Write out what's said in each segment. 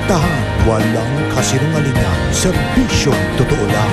Tahan, walang kasinungalingan, serbisyong totoo lang.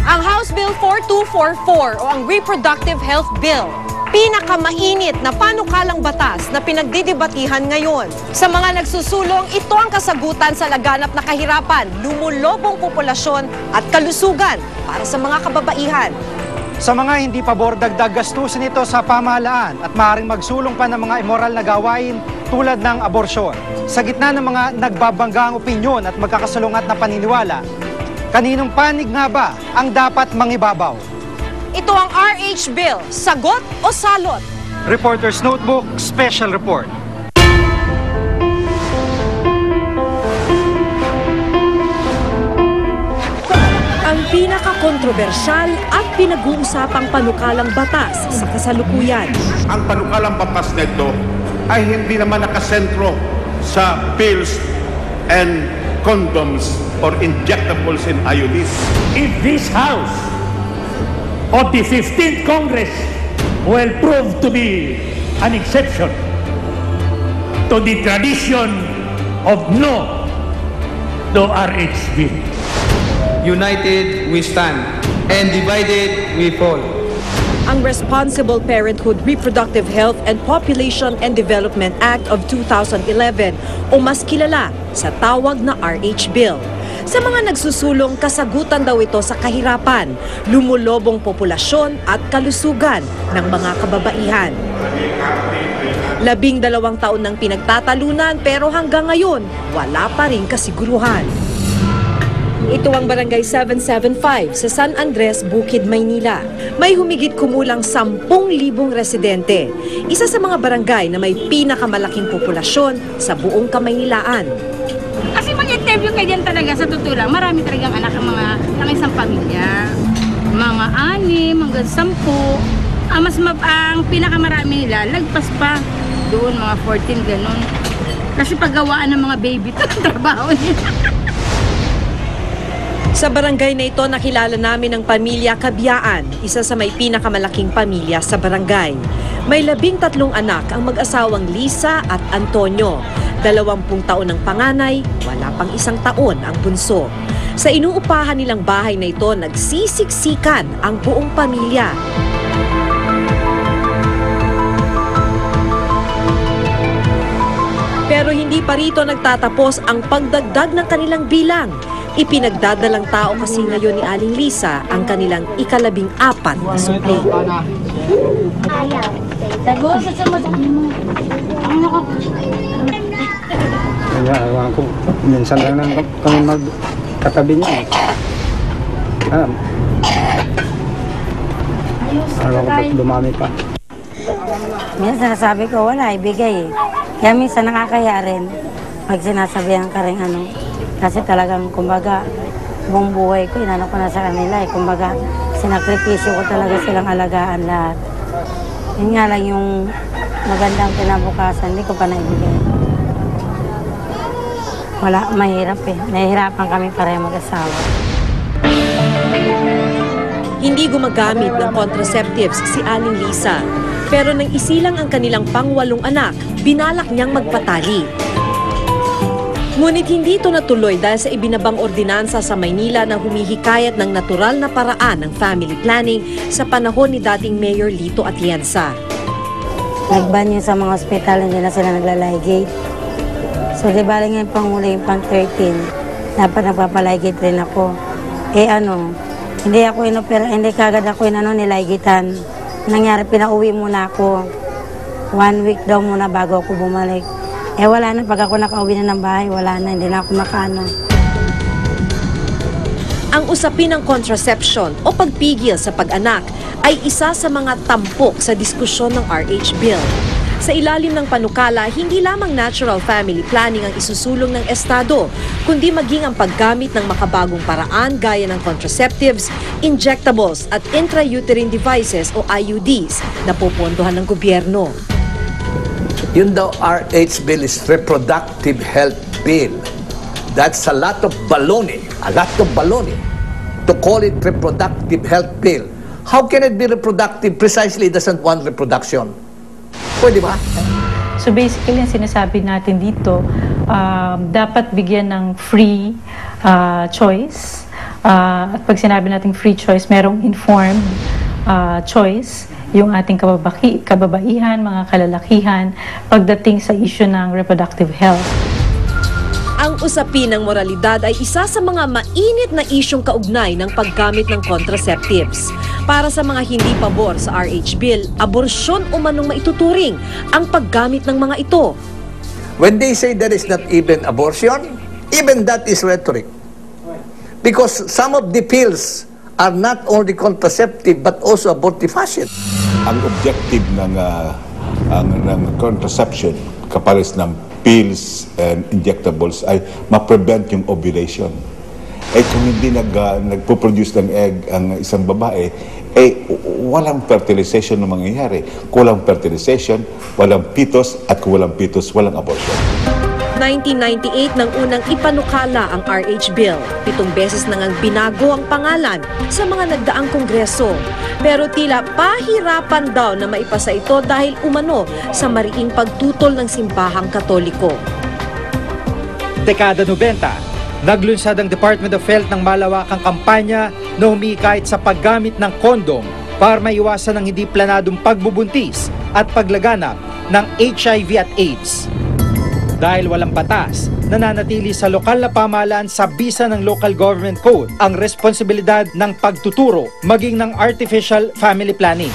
Ang House Bill 4244 o ang Reproductive Health Bill, pinakamainit na panukalang batas na pinagdidebatihan ngayon. Sa mga nagsusulong, ito ang kasagutan sa laganap na kahirapan, lumulobong populasyon at kalusugan para sa mga kababaihan. Sa mga hindi pabor, dagdag gastusin ito sa pamahalaan at maaaring magsulong pa ng mga immoral na gawain tulad ng aborsyon. Sa gitna ng mga nagbabanggang opinyon at magkakasalungat na paniniwala, kaninong panig nga ba ang dapat mangibabaw? Ito ang RH Bill, sagot o salot? Reporter's Notebook Special Report. Ang pinaka-kontrobersyal at pinag-uusapang panukalang batas sa kasalukuyan. Ang panukalang batas nito ay hindi naman nakasentro sa pills and condoms or injectables in IUDs. If this House of the 15th Congress will prove to be an exception to the tradition of no to RH Bill. United we stand, and divided we fall. Ang Responsible Parenthood, Reproductive Health and Population and Development Act of 2011 o mas kilala sa tawag na RH Bill. Sa mga nagsusulong, kasagutan daw ito sa kahirapan, lumulobong populasyon at kalusugan ng mga kababaihan. 12 taon nang pinagtatalunan pero hanggang ngayon, wala pa rin kasiguruhan. Ito ang Barangay 775 sa San Andres, Bukid, Maynila. May humigit kumulang 10,000 residente. Isa sa mga barangay na may pinakamalaking populasyon sa buong Kamaynilaan. Kasi mag-interview kayo dyan talaga sa totoo lang. Marami talagang anak ng isang pamilya. Mga 6 hanggang 10. Ang pinakamarami nila, lagpas pa doon, mga 14, ganun. Kasi paggawaan ng mga baby, ito ang trabaho nila. Sa barangay na ito, nakilala namin ang pamilya Kabiyaan, isa sa may pinakamalaking pamilya sa barangay. May 13 anak ang mag-asawang Lisa at Antonio. 20 taon ang panganay, wala pang 1 taon ang bunso. Sa inuupahan nilang bahay na ito, nagsisiksikan ang buong pamilya. Pero hindi pa rito nagtatapos ang pagdagdag ng kanilang bilang. Ipinagdadalang tao kasi ngayon ni Aling Lisa ang kanilang ika-14 na supli. Kaya ewan ko, minsan lang kami magkatabi niya. Ewan ko ba't dumami pa. Minsan sinasabi ko, wala, ibigay eh. Kaya minsan nakakaya rin pag sinasabihan ka rin ano. Kasi talagang, kumbaga, buong buhay ko, inano ko na sa kanila eh. Kumbaga, sinakripisyo ko talaga silang alagaan lahat. Yun nga lang yung magandang kinabukasan, hindi ko pa naibigay. Wala, mahirap eh. Nahihirapan kami pareho mag-asawa. Hindi gumagamit ng contraceptives si Aling Lisa. Pero nang isilang ang kanilang pang-8 anak, binalak niyang magpatali. Ngunit hindi ito natuloy dahil sa ibinabang ordinansa sa Maynila na humihikayat ng natural na paraan ng family planning sa panahon ni dating Mayor Lito Atienza. Nagban yun sa mga ospital, hindi na sila naglaligate. So di bali ngayon panghuli yung pang 13, dapat nagpapaligate rin ako. Eh ano, hindi ako inopera, hindi kagad ako nilaigitan. Nangyari, pinauwi muna ako. 1 week daw muna bago ako bumalik. Eh wala na, pag ako nakauwi na ng bahay, wala na, hindi na ako makaano. Ang usapin ng contraception o pagpigil sa pag-anak ay isa sa mga tampok sa diskusyon ng RH Bill. Sa ilalim ng panukala, hindi lamang natural family planning ang isusulong ng Estado, kundi maging ang paggamit ng makabagong paraan gaya ng contraceptives, injectables at intrauterine devices o IUDs na popondohan ng gobyerno. Yun daw RH Bill is Reproductive Health Bill. That's a lot of baloney to call it Reproductive Health Bill. How can it be reproductive? Precisely, it doesn't want reproduction. Pwede ba? So basically, ang sinasabi natin dito, dapat bigyan ng free choice. At pag sinabi natin free choice, merong informed choice yung ating kababaihan, mga kalalakihan, pagdating sa issue ng reproductive health. Ang usapin ng moralidad ay isa sa mga mainit na isyong kaugnay ng paggamit ng contraceptives. Para sa mga hindi pabor sa RH Bill, aborsyon o manong maituturing ang paggamit ng mga ito. When they say there is not even abortion, even that is rhetoric. Because some of the pills are not only contraceptive but also abortifacient. Ang objective ng contraception, kapares ng pills and injectables, ay ma-prevent yung ovulation. Kung hindi nagpo-produce ng egg ang isang babae, walang fertilization na mangyayari. Kulang fertilization, walang fetus, at kung walang fetus, walang abortion. 1998 nang unang ipanukala ang RH Bill. 7 beses nang binago ang pangalan sa mga nagdaang kongreso. Pero tila pahirapan daw na maipasa ito dahil umano sa mariing pagtutol ng simbahang Katoliko. Dekada 90, naglunsad ang Department of Health ng malawakang kampanya na humikayat sa paggamit ng kondom para maiwasan ang hindi planadong pagbubuntis at paglaganap ng HIV at AIDS. Dahil walang batas, nananatili sa lokal na pamahalaan sa bisa ng Local Government Code ang responsibilidad ng pagtuturo maging ng artificial family planning.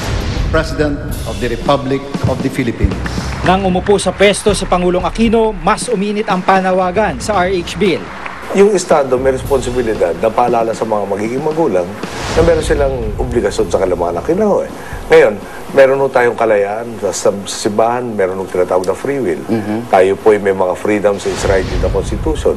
President of the Republic of the Philippines. Nang umupo sa pwesto si Pangulong Aquino, mas uminit ang panawagan sa RH Bill. Yung Estado may responsibilidad na paalala sa mga magiging magulang na meron silang obligasyon sa kanilang mga anak. Ngayon, meron po tayong kalayaan sa simbahan, meron po tinatawag na free will. Tayo po ay may mga freedoms is right in the Constitution.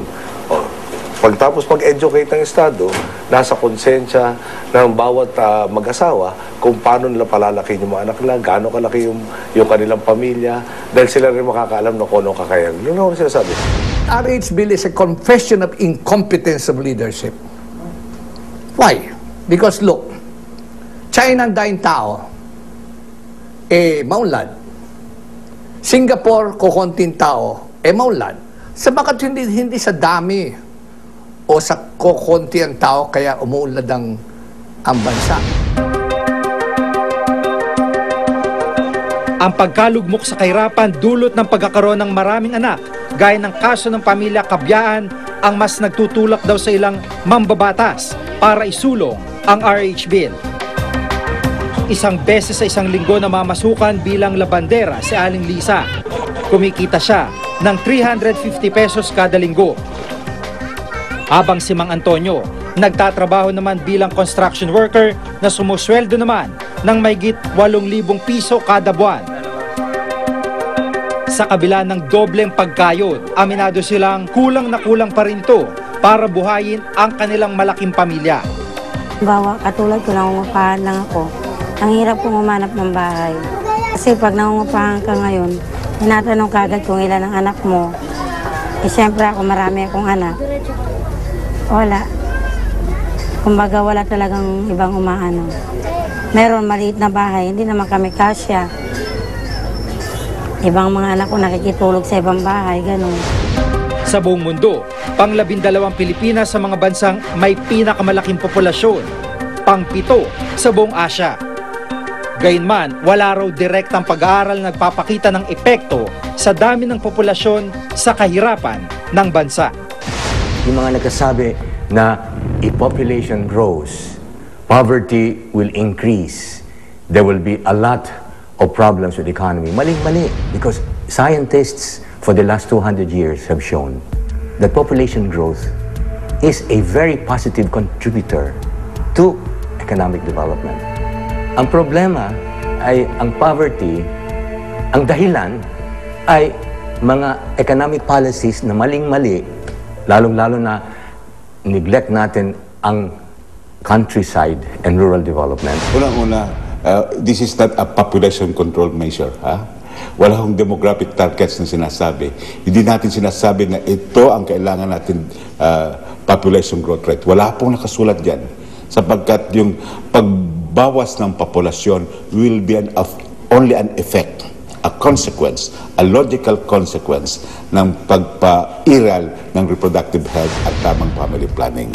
Pagtapos mag-educate ng Estado, nasa konsensya ng bawat mag-asawa kung paano nila palalakihin yung mga anak nila, gaano kalaki yung kanilang pamilya, dahil sila rin makakaalam na kung anong kakayang. Yun ang sinasabi. RH Bill is a confession of incompetence of leadership. Why? Because look, China ang daing tao, maunlad. Singapore, kukunting tao, maunlad. Sabagat hindi sa dami o sa kukunti ang tao kaya umuunlad ang bansa. Ang pagkalugmok sa kahirapan dulot ng pagkakaroon ng maraming anak, gaya ng kaso ng pamilya Kabyaan, ang mas nagtutulak daw sa ilang mambabatas para isulong ang RH Bill. Isang beses sa isang linggo na mamasukan bilang labandera si Aling Lisa. Kumikita siya ng 350 pesos kada linggo. Habang si Mang Antonio, nagtatrabaho naman bilang construction worker na sumusweldo naman ng mahigit 8,000 piso kada buwan. Sa kabila ng dobleng pagkayod, aminado silang kulang na kulang pa rin ito para buhayin ang kanilang malaking pamilya. Bawa, katulad ko, nangungupahan lang ako. Ang hirap kong umanap ng bahay. Kasi pag nangungupahan ka ngayon, tinatanong kagad kung ilan ang anak mo. Siyempre ako, marami akong anak. Wala. Kumbaga, wala talagang ibang umaano. Meron maliit na bahay, hindi naman kami kasya. Ibang mga anak ko nakikitulog sa ibang bahay, ganun. Sa buong mundo, pang-12 Pilipinas sa mga bansang may pinakamalaking populasyon, pang-7 sa buong Asya. Gayunman, wala raw direktang pag-aaral na nagpapakita ng epekto sa dami ng populasyon sa kahirapan ng bansa. Yung mga nagsasabi na if population grows, poverty will increase, there will be a lot of problems with the economy. Maling-mali, because scientists for the last 200 years have shown that population growth is a very positive contributor to economic development. Ang problema ay ang poverty, ang dahilan ay mga economic policies na maling-mali, lalong-lalo na neglect natin ang countryside and rural development. Unang-una, this is not a population control measure. Wala akong demographic targets na sinasabi. Hindi natin sinasabi na ito ang kailangan natin population growth rate. Wala pong nakasulat dyan. Sapagkat yung pagbawas ng populasyon will be only an effect. a consequence, a logical consequence ng pagpairal ng reproductive health at tamang family planning.